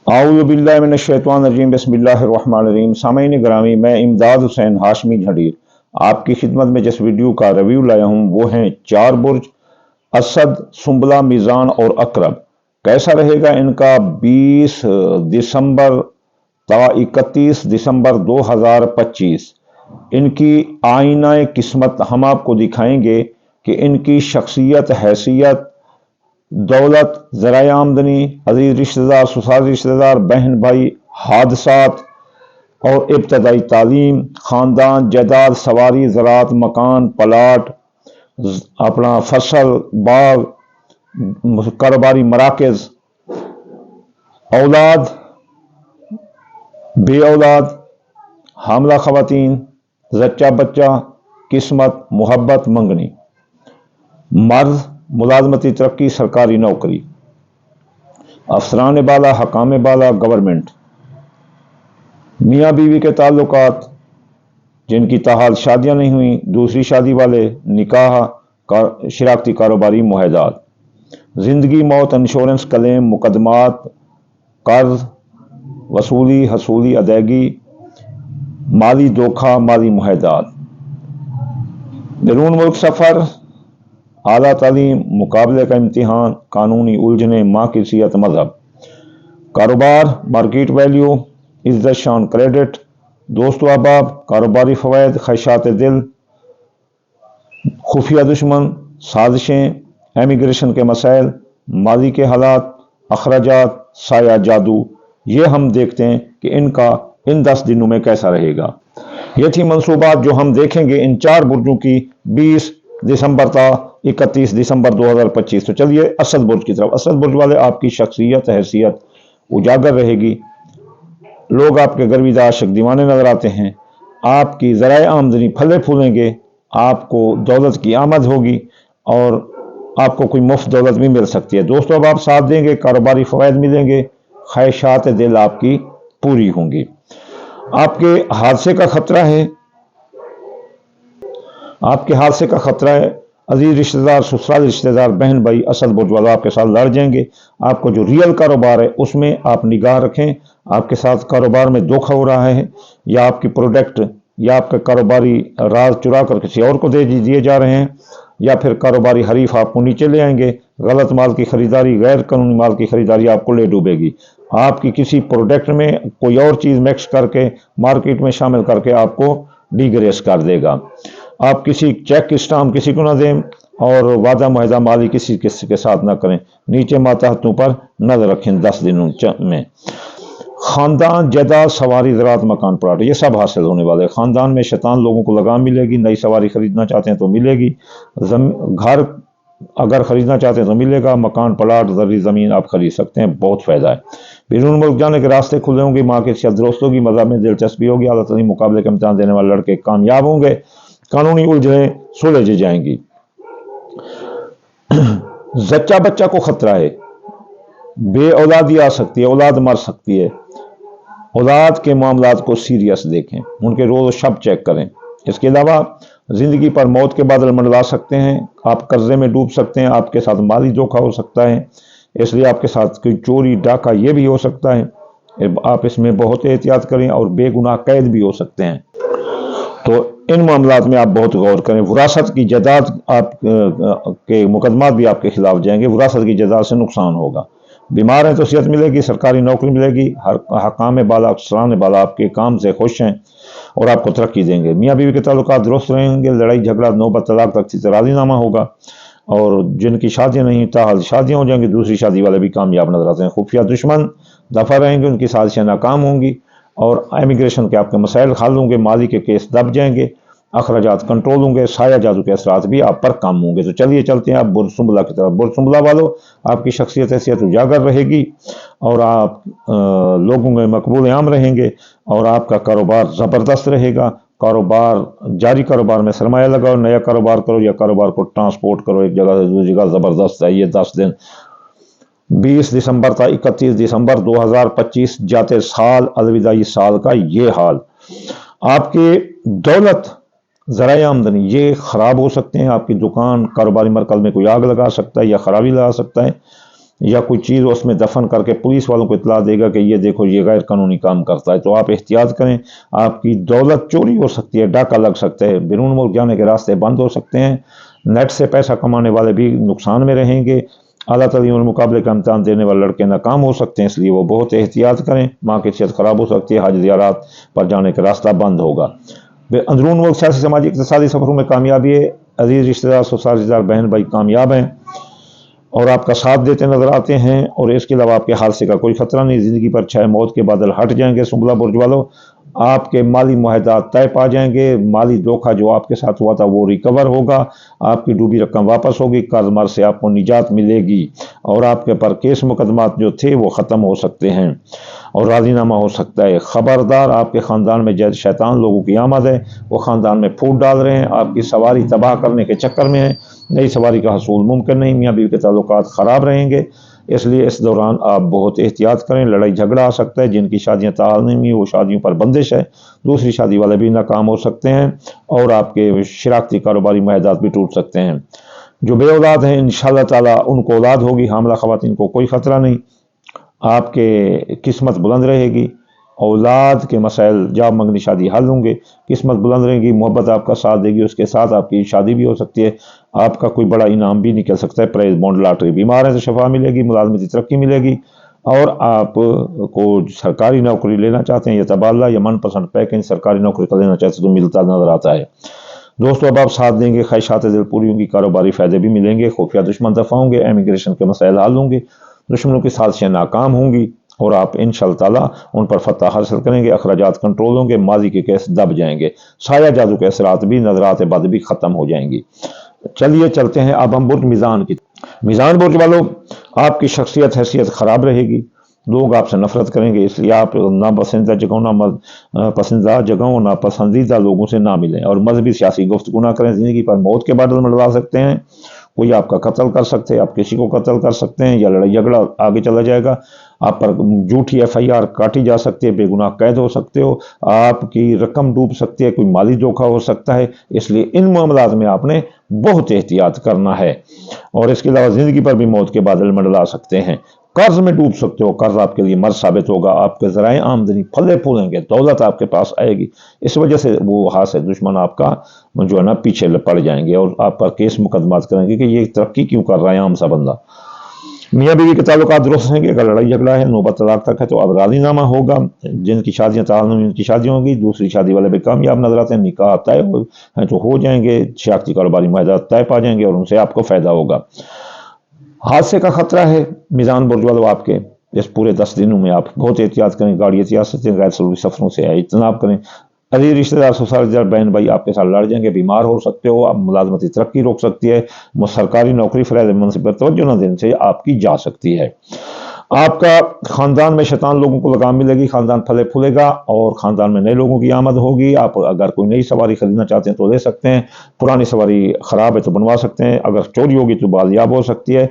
आऊज़ु बिल्लाहि मिनश्शैतानिर्रजीम बिस्मिल्लाहिर्रहमानिर्रहीम। सामईन ग्रामी, मैं इमदाद हुसैन हाशमी झंडीर आपकी खिदमत में जिस वीडियो का रिव्यू लाया हूँ वो हैं 4 बुर्ज असद, सुंबला, मीज़ान और अकरब। कैसा रहेगा इनका 20 दिसंबर ता 31 दिसंबर 2025 इनकी आईना किस्मत हम आपको दिखाएंगे कि इनकी शख्सियत, हैसियत, दौलत, ज़राए आमदनी, अजीज रिश्तेदार, ससुराल रिश्तेदार, बहन भाई, हादसात और इब्तदाई तालीम, ख़ानदान, जायदाद, सवारी, ज़राअत, मकान, प्लाट, अपना फसल, बाग, कारोबारी मराकज़, औलाद, बे औलाद, हामला ख़वातीन, जच्चा बच्चा, किस्मत, मोहब्बत, मंगनी, मर्द, मुलाजमती तरक्की, सरकारी नौकरी, अफसरान बाला, हकाम बाला, गवर्नमेंट, मियाँ बीवी के ताल्लुकात, जिनकी ताहाल शादियाँ नहीं हुई, दूसरी शादी वाले, निकाह, शराकती कारोबारी मुआहदात, ज़िंदगी मौत, इंश्योरेंस, क्लेम, मुकदमात, कर्ज, वसूली, हसूली, अदायगी, माली धोखा, माली मुआहदात, बैरून मुल्क सफ़र, आला तालीम, मुकाबले का इम्तिहान, कानूनी उलझने, माँ की सीहत, मजहब, कारोबार, मार्केट वैल्यू, इज्जत शान, क्रेडिट, दोस्त अहबाब, कारोबारी फ़वायद, ख्वाहिशात दिल, खुफिया दुश्मन, साजिशें, एमिग्रेशन के मसाइल, माली के हालात, अखराजात, साया जादू। ये हम देखते हैं कि इनका इन 10 दिनों में कैसा रहेगा। ये थी मंसूबात जो हम देखेंगे इन 4 बुर्जों की 20 दिसंबर था 31 दिसंबर 2025। तो चलिए असद बुर्ज की तरफ। असद बुर्ज वाले, आपकी शख्सियत, हैसियत उजागर रहेगी, लोग आपके गर्विदा आशिक दीवाने नजर आते हैं, आपकी ज़राए आमदनी फले फूलेंगे, आपको दौलत की आमद होगी और आपको कोई मुफ्त दौलत भी मिल सकती है। दोस्तों, अब आप साथ देंगे, कारोबारी फ़वायद मिलेंगे, ख्वाहिशात दिल आपकी पूरी होंगी। आपके हादसे का खतरा है, आपके हादसे का खतरा है। अजीज रिश्तेदार, ससुराल रिश्तेदार, बहन भाई, असद बुर्ज वालों आपके साथ लड़ जाएंगे। आपको जो रियल कारोबार है उसमें आप निगाह रखें। आपके साथ कारोबार में धोखा हो रहा है, या आपकी प्रोडक्ट या आपके कारोबारी राज चुरा कर किसी और को दे दिए जा रहे हैं, या फिर कारोबारी हरीफ आपको नीचे ले आएंगे। गलत माल की खरीदारी, गैर कानूनी माल की खरीदारी आपको ले डूबेगी। आपकी किसी प्रोडक्ट में कोई और चीज़ मिक्स करके मार्केट में शामिल करके आपको डिग्रेस कर देगा। आप किसी चेक स्टाम्प किसी को ना दें और वादा मुआहदा माली किसी के साथ ना करें। नीचे मातहतों पर नजर रखें 10 दिनों में। खानदान, जायदाद, सवारी, ज़राअत, मकान, प्लाट, ये सब हासिल होने वाले। खानदान में शैतान लोगों को लगाम मिलेगी। नई सवारी खरीदना चाहते हैं तो मिलेगी। घर अगर खरीदना चाहते हैं तो मिलेगा। मकान, प्लाट, जरी ज़मीन आप खरीद सकते हैं, बहुत फ़ायदा है। बैरून मुल्क जाने के रास्ते खुले होंगे, माँ की सेहत दुरुस्त होगी, मज़हब में दिलचस्पी होगी, आला तालीम मुकाबले का इम्तिहान देने वाले लड़के कामयाब होंगे, कानूनी उलझने सुलझ जाएंगी। जच्चा बच्चा को खतरा है, बे औलादी आ सकती है, औलाद मर सकती है। औलाद के मामलात को सीरियस देखें, उनके रोज शब चेक करें। इसके अलावा जिंदगी पर मौत के बादल मंडला सकते हैं, आप कर्जे में डूब सकते हैं, आपके साथ माली धोखा हो सकता है, इसलिए आपके साथ कोई चोरी डाका ये भी हो सकता है। आप इसमें बहुत एहतियात करें और बेगुनाह कैद भी हो सकते हैं। तो इन मामलात में आप बहुत गौर करें। विरासत की जायदाद आप के मुकदमात भी आपके खिलाफ जाएंगे, विरासत की जायदाद से नुकसान होगा। बीमार हैं तो सेहत मिलेगी, सरकारी नौकरी मिलेगी, हकाम बाला, अफसरान बाला आपके काम से खुश हैं और आपको तरक्की देंगे। मियाँ बीवी के ताल्लुकात दुरुस्त रहेंगे, लड़ाई झगड़ा नौबत तलाक तक से राज़ीनामा होगा, और जिनकी शादियाँ नहीं ताहाल शादियाँ हो जाएंगी, दूसरी शादी वाले भी कामयाब नजर आते हैं। खुफिया दुश्मन दफा रहेंगे, उनकी साजिशें नाकाम होंगी और इमिग्रेशन के आपके मसाइल हल होंगे, माली के केस दब जाएंगे, अखराजात कंट्रोल होंगे, साया जादू के असरात भी आप पर कम होंगे। तो चलिए चलते हैं आप बुर्ज सुंबला की तरफ। बुर्ज सुंबला वालों, आपकी शख्सियत हैसियत उजागर रहेगी और आप लोगों में मकबूल आम रहेंगे और आपका कारोबार ज़बरदस्त रहेगा। कारोबार, जारी कारोबार में सरमाया लगाओ, नया कारोबार करो या कारोबार को ट्रांसपोर्ट करो एक जगह से दूसरी जगह, ज़बरदस्त है ये 10 दिन। 20 दिसंबर था 31 दिसंबर 2025 जाते साल, अलविदाई साल का ये हाल। आपके दौलत, ज़राए आमदनी ये ख़राब हो सकते हैं। आपकी दुकान, कारोबारी मरकज़ में कोई आग लगा सकता है या ख़राबी लगा सकता है। या कोई चीज़ उसमें दफन करके पुलिस वालों को इतला देगा कि ये देखो ये गैर कानूनी काम करता है, तो आप एहतियात करें। आपकी दौलत चोरी हो सकती है, डाका लग सकता है, बैरून मुल्क जाने के रास्ते बंद हो सकते हैं, नेट से पैसा कमाने वाले भी नुकसान में रहेंगे, अल्लाह तालीम और मुकाबले का इम्तहान देने वाले लड़के नाकाम हो सकते हैं, इसलिए वो बहुत एहतियात करें। माँ की सेहत ख़राब हो सकती है, हज ज़ियारत पर जाने का रास्ता बंद होगा। अंदरून मुल्क सियासी समाजी इक़्तिसादी सफ़रों में कामयाबी है, अजीज़ रिश्तेदार ससुराल रिश्तेदार बहन भाई कामयाब हैं और आपका साथ देते नजर आते हैं, और इसके अलावा आपके हादसे का कोई खतरा नहीं। ज़िंदगी पर छाए मौत के बादल हट जाएंगे। सुंबला बुर्ज वालों, आपके माली मुआहदात तय पा जाएंगे, माली धोखा जो आपके साथ हुआ था वो रिकवर होगा, आपकी डूबी रकम वापस होगी, कर्ज मर से आपको निजात मिलेगी, और आपके पर केस मुकदमात जो थे वो ख़त्म हो सकते हैं और राजीनामा हो सकता है। खबरदार, आपके ख़ानदान में जैद शैतान लोगों की आमद है, वो ख़ानदान में फूट डाल रहे हैं, आपकी सवारी तबाह करने के चक्कर में है, नई सवारी का हसूल मुमकिन नहीं, मियाँ बीवी के ताल्लुकात ख़राब रहेंगे, इसलिए इस दौरान आप बहुत एहतियात करें। लड़ाई झगड़ा आ सकता है, जिनकी शादियाँ ताल नहीं हुई वो शादियों पर बंदिश है, दूसरी शादी वाले भी नाकाम हो सकते हैं, और आपके शराकती कारोबारी मुआहदात भी टूट सकते हैं। जो बे औलाद हैं इंशाअल्लाह ताला उनको औलाद होगी, हामला ख़वातीन को कोई ख़तरा नहीं, आपके किस्मत बुलंद रहेगी, औलाद के मसाइल जॉब मंगनी शादी हल होंगे, किस्मत बुलंद रहेगी, मोहब्बत आपका साथ देगी, उसके साथ आपकी शादी भी हो सकती है, आपका कोई बड़ा इनाम भी निकल सकता है, प्राइज बॉन्ड लॉटरी। बीमार है तो शफा मिलेगी, मुलाजमती तरक्की मिलेगी, और आपको सरकारी नौकरी लेना चाहते हैं या तबादला या मनपसंद पैकेज सरकारी नौकरी का लेना चाहते हैं तो मिलता नजर आता है। दोस्तों, अब आप साथ देंगे, ख्वाहिशात दिल पूरी होंगी, कारोबारी फायदे भी मिलेंगे, खुफिया दुश्मन दफा होंगे, इमिग्रेशन के मसाइल हल होंगे, दुश्मनों की साजिशें नाकाम होंगी, और आप इंशाअल्लाह ताला उन पर फतह हासिल करेंगे, अखराजात कंट्रोल होंगे, माजी के केस दब जाएंगे, साया जादू के असरात भी, नजरात बद भी खत्म हो जाएंगी। चलिए चलते हैं अब हम बुर्ज मीज़ान की। मीज़ान बुर्ज वालों, आपकी शख्सियत हैसियत खराब रहेगी, लोग आपसे नफरत करेंगे, इसलिए आप नापसंदीदा जगहों पसंदीदा जगहों नापसंदीदा लोगों से ना मिलें, और मजहबी सियासी गुफ्तगू ना करें। ज़िंदगी पर मौत के बादल मंडरा सकते हैं, कोई आपका कत्ल कर सकते हैं, आप किसी को कत्ल कर सकते हैं, या लड़ाई झगड़ा आगे चला जाएगा, आप पर झूठी FIR काटी जा सकती है, बेगुनाह कैद हो सकते हो, आपकी रकम डूब सकती है, कोई माली धोखा हो सकता है, इसलिए इन मामलात में आपने बहुत एहतियात करना है। और इसके अलावा ज़िंदगी पर भी मौत के बादल मंडरा सकते हैं, कर्ज में डूब सकते हो, कर्ज आपके लिए मर्ज साबित होगा, आपके ज़राए आमदनी फले फूलेंगे, दौलत आपके पास आएगी, इस वजह से वो हाथ से दुश्मन आपका जो है ना पीछे पड़ जाएंगे और आप पर केस मुकदमात करेंगे कि ये तरक्की क्यों कर रहा है आम सा बंदा। मियाँ बीवी के ताल्लुकात दुरुस्त रहेंगे, अगर लड़ाई झगड़ा है, नौबत तलाक तक है तो अब राजीनामा होगा, जिनकी शादियाँ ताल नहीं उनकी शादी होंगी, दूसरी शादी वाले भी कामयाब नजर आते हैं, निकाह तय हैं तो हो जाएंगे, शराकती कारोबारी मुआहदात तय पा जाएंगे और उनसे आपको फायदा होगा। हादसे का खतरा है मीज़ान बुर्ज वालों, आपके इस पूरे 10 दिनों में आप बहुत एहतियात करें, गाड़ी एहतियात से, गैर ज़रूरी सफरों से इज्तनाब करें। अजीज रिश्तेदार ससुराल रिश्तेदार बहन भाई आपके साथ लड़ जाएंगे, बीमार हो सकते हो, आप मुलाजमती तरक्की रोक सकती है, सरकारी नौकरी फराज मनसिब पर तवज्जो न देने से आपकी जा सकती है। आपका खानदान में शैतान लोगों को लगाम मिलेगी, खानदान फले फूलेगा और खानदान में नए लोगों की आमद होगी। आप अगर कोई नई सवारी खरीदना चाहते हैं तो ले सकते हैं, पुरानी सवारी खराब है तो बनवा सकते हैं, अगर चोरी होगी तो बालियाब हो सकती है।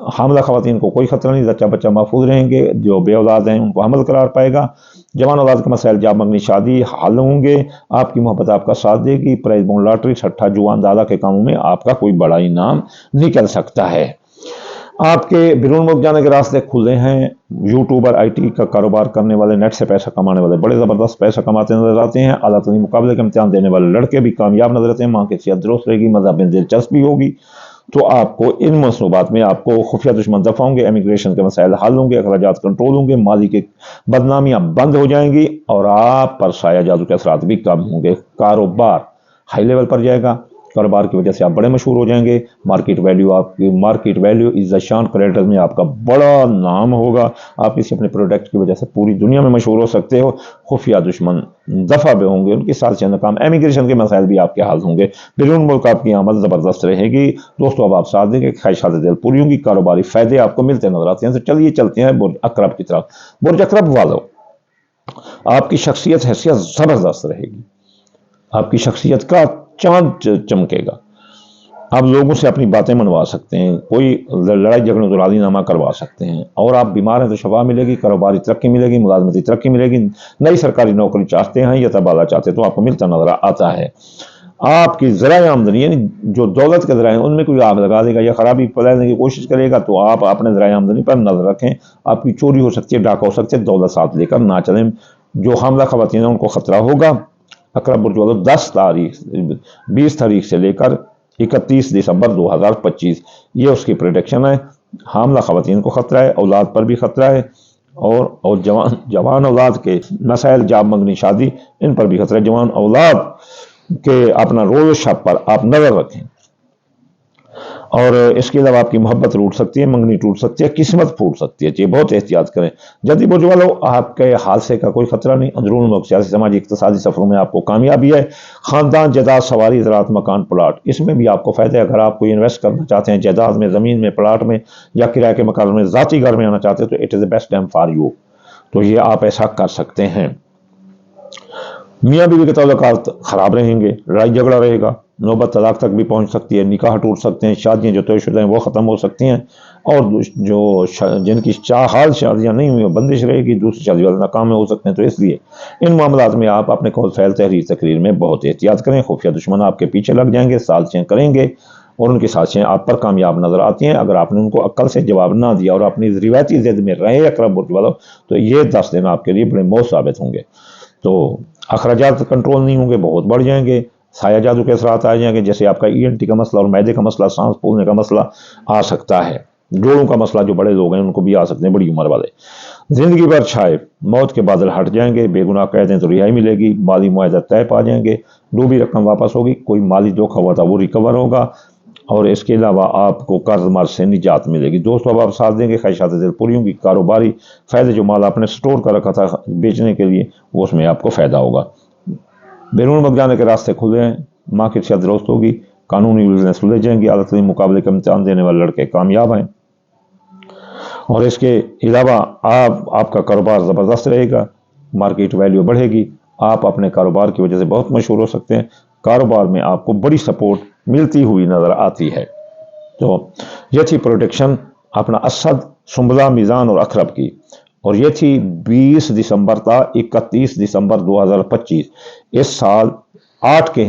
हामला खवातीन को कोई खतरा नहीं, बच्चा बच्चा महफूज रहेंगे, जो बे औलाद हैं उनको हमल करार पाएगा, जवान औलाद के मसाइल जॉब मंगनी शादी हल होंगे, आपकी मोहब्बत आपका साथ देगी, प्राइज बॉन्ड लॉटरी छठा जुआन दादा के कामों में आपका कोई बड़ा इनाम निकल सकता है। आपके बैरून मुल्क जाने के रास्ते खुले हैं, यूट्यूबर IT का कारोबार करने वाले, नेट से पैसा कमाने वाले बड़े ज़बरदस्त पैसा कमाते नजर आते हैं, आला तरीन मुकाबले के इम्तिहान देने वाले लड़के भी कामयाब नजर आते हैं, माँ की सेहत दुरुस्त रहेगी, मज़हब में दिलचस्पी होगी, तो आपको इन मनसूबात में आपको खुफिया दुश्मन दफा होंगे, इमिग्रेशन के मसाइल हल होंगे, अखराजात कंट्रोल होंगे, माली की बदनामियां बंद हो जाएंगी और आप पर साया जादू के असरात भी कम होंगे। कारोबार हाई लेवल पर जाएगा, कारोबार की वजह से आप बड़े मशहूर हो जाएंगे, मार्केट वैल्यू आपकी मार्केट वैल्यू इज़्ज़त शान क्रेडिटर्स में आपका बड़ा नाम होगा, आप किसी अपने प्रोडक्ट की वजह से पूरी दुनिया में मशहूर हो सकते हो। खुफिया दुश्मन दफा भी होंगे, उनके साथ नाकाम, इमिग्रेशन के मसाइल भी आपके हाल होंगे, बैरून मुल्क आपकी आमद ज़बरदस्त रहेगी। दोस्तों, अब आप साथ देंगे, ख्वाहिशात दिल पूरी होंगी, कारोबारी फायदे आपको मिलते नजर आते हैं। तो चलिए चलते हैं बुर्ज अकरब की तरफ। बुर्ज अकरब वालों, आपकी शख्सियत हैसियत ज़बरदस्त रहेगी, आपकी शख्सियत का चांद चमकेगा, आप लोगों से अपनी बातें मनवा सकते हैं, कोई लड़ाई झगड़ों तो राजीनामा करवा सकते हैं, और आप बीमार हैं तो शफा मिलेगी, कारोबारी तरक्की मिलेगी, मुलाजमती तरक्की मिलेगी, नई सरकारी नौकरी चाहते हैं या तबादला चाहते हैं तो आपको मिलता नजर आता है। آپ کی ذرائع آمدنی یعنی جو دولت کے ذرائع ان میں کوئی آگ لگا دے گا یا خرابی پھیلانے کی کوشش کرے گا تو آپ اپنے ذرائع آمدنی پر نظر رکھیں. آپ کی چوری ہو سکتی ہے، ڈاکہ ہو سکتے ہیں، دولت ساتھ لے کر نہ چلیں. جو حاملہ خواتین ہیں ان کو خطرہ ہوگا. اقرب برج والوں 20 تاریخ سے لے کر 31 دسمبر 2025 یہ اس کی پریڈکشن ہے. حاملہ خواتین کو خطرہ ہے، اولاد پر بھی خطرہ ہے، اور جوان اولاد کے مسائل، جاب منگنی، شادی، ان پر بھی خطرہ ہے. جوان اولاد کے اپنا روز و شب پر آپ نظر رکھیں. اور اس کے علاوہ آپ کی محبت ٹوٹ سکتی ہے، منگنی ٹوٹ سکتی ہے، قسمت پھوٹ سکتی ہے. یہ بہت احتیاط کریں. جلدی برج والوں آپ کے حادثے کا کوئی خطرہ نہیں. اندرون ملک سیاسی، سماجی، اقتصادی سفروں میں آپ کو کامیابی ہے. خاندان، جائیداد، سواری، زراعت، مکان، پلاٹ، اس میں بھی آپ کو فائدہ ہے. اگر آپ کوئی انویسٹ کرنا چاہتے ہیں جائیداد میں، زمین میں، پلاٹ میں، یا کرایہ کے مکان میں، ذاتی گھر میں آنا چاہتے ہیں تو it is the best time for you. تو یہ آپ ایسا کر سکتے ہیں. میاں بیوی کے تعلقات خراب رہیں گے، لڑائی جھگڑا رہے گا، نوبت طلاق تک بھی پہنچ سکتی ہے، نکاح ٹوٹ سکتے ہیں، شادیاں جو طے شدہ ہیں وہ ختم ہو سکتی ہیں، اور جو جن کی حال شادیاں نہیں ہوئی بندش رہے گی، دوسری شادی والے ناکام ہو سکتے ہیں. تو اس لیے ان معاملات میں آپ اپنے قول فعل، تحریر، تقریر میں بہت احتیاط کریں. خفیہ دشمن آپ کے پیچھے لگ جائیں گے، سازشیں کریں گے، اور ان کی سازشیں آپ پر کامیاب نظر آتی ہیں. اگر آپ نے ان کو عقل سے جواب نہ دیا اور اپنی روایتی ضد میں رہے اقرب برج والوں، تو یہ 10 دن آپ کے لیے بڑے موت ثابت ہوں گے. تو اخراجات کنٹرول نہیں ہوں گے، بہت بڑھ جائیں گے. سایہ جادو کے اثرات آ جائیں گے، جیسے آپ کا ENT کا مسئلہ اور معدے کا مسئلہ، سانس پھولنے کا مسئلہ آ سکتا ہے. جوڑوں کا مسئلہ جو بڑے لوگ ہیں ان کو بھی آ سکتے ہیں، بڑی عمر والے. زندگی بھر چھائے موت کے بادل ہٹ جائیں گے. بے گناہ قیدیں تو رہائی ملے گی، مالی معاہدہ طے پا جائیں گے، ڈوبی رقم واپس ہوگی، کوئی مالی دھوکہ ہوا تھا وہ ریکور ہوگا، اور اس کے علاوہ آپ کو قرض مرض سے نجات ملے گی. دوست احباب ساتھ دیں گے، خواہشات دل پوری ہوں گی. کاروباری فائدے، جو مال آپ نے سٹور کر رکھا تھا بیچنے کے لیے، وہ اس میں آپ کو فائدہ ہوگا. بیرون ملک جانے کے راستے کھلے ہیں، مارکیٹ سے درست ہوگی، قانونی الجھنیں سلجھ جائیں گی. اعلیٰ ترین مقابلے کا امتحان دینے والے لڑکے کامیاب ہیں. اور اس کے علاوہ آپ کا کاروبار زبردست رہے گا، مارکیٹ ویلیو بڑھے گی. آپ اپنے کاروبار کی وجہ سے بہت مشہور ہو سکتے ہیں. کاروبار میں آپ کو بڑی سپورٹ ملتی ہوئی نظر آتی ہے. تو یہ تھی پروڈکشن اپنا اسد، سنبلہ، میزان اور اقرب کی. اور یہ تھی 20 دسمبر تا 31 دسمبر 2025. اس سال 9 کے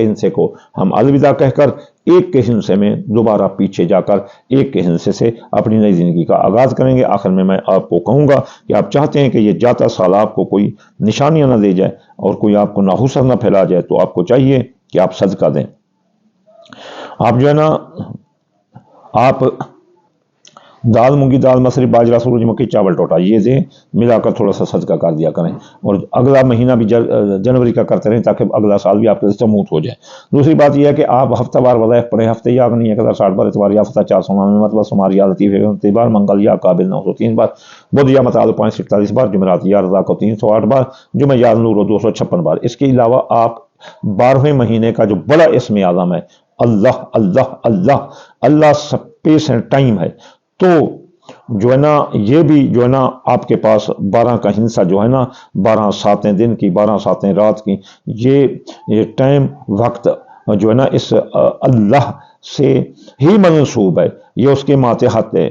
ہندسے کو ہم الوداع کہہ کر 1 کے ہندسے میں دوبارہ پیچھے جا کر 1 کے ہندسے سے اپنی نئی زندگی کا آغاز کریں گے. آخر میں آپ کو کہوں گا کہ آپ چاہتے ہیں کہ یہ جاتا سال آپ کو کوئی نشانیاں نہ دے جائے اور کوئی آپ کو ناحسد نہ پھیلا جائے، تو آپ کو چاہیے کہ آپ صدقہ دیں. آپ جو ہے نا، آپ دال، مونگی دال، مسری، باجرہ، سورج مکھی، چاول، ٹوٹا، یہ دیں، ملا کر تھوڑا سا صدقہ کر دیا کریں. اور اگلا مہینہ بھی جنوری کا کرتے رہیں تاکہ اگلا سال بھی آپ کے سموتھ ہو جائے. دوسری بات یہ ہے کہ آپ ہفتہ وار وظائف پڑھیں. ہفتے یا نہیں 1060 بار، اتوار یا ہفتہ 499 مرتبہ، سوموار یا لطیف 29 بار، منگل یا قابل 903 بار، بدھ یا متعال 547 بار، جمعرات یا رضا کو 308 بار، جمعہ یا نور 256 بار. اس کے علاوہ آپ 12ویں مہینے کا جو بڑا اسم اعظم ہے، اللہ اللہ اللہ اللہ، سپیس اینڈ ٹائم ہے، تو جو ہے نا یہ بھی جو ہے نا آپ کے پاس 12 کا ہندسہ جو ہے نا، 12 ساتیں دن کی، 12 ساتیں رات کی، یہ ٹائم وقت جو ہے نا اس اللہ سے ہی منسوب ہے، یہ اس کے ماتحت ہے.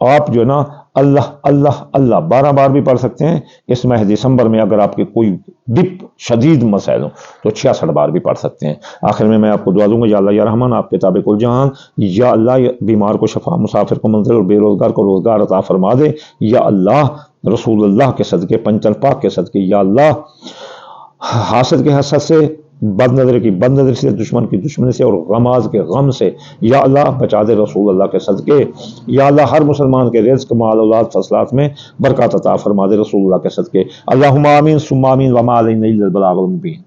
آپ جو ہے نا اللہ اللہ اللہ 12 بار بھی پڑھ سکتے ہیں. اس ماہ دسمبر میں اگر آپ کے کوئی ڈپ شدید مسائل ہوں تو 66 بار بھی پڑھ سکتے ہیں. آخر میں آپ کو دعا دوں گا، یا اللہ یا رحمان، آپ کتاب کل جہان، یا اللہ بیمار کو شفا، مسافر کو منزل اور بے روزگار کو روزگار عطا فرما دے. یا اللہ رسول اللہ کے صدقے، پنچل پاک کے صدقے، یا اللہ حاسد کے حسد سے، بد نظر کی بد نظر سے، دشمن کی دشمنی سے، اور غماز کے غم سے یا اللہ بچا دے رسول اللہ کے صدقے. یا اللہ ہر مسلمان کے رزق، مال، اولاد، فصلات میں برکات عطا فرما دے رسول اللہ کے صدقے. اللہم آمین ثم آمین وما علینا الا البلاغ المبین.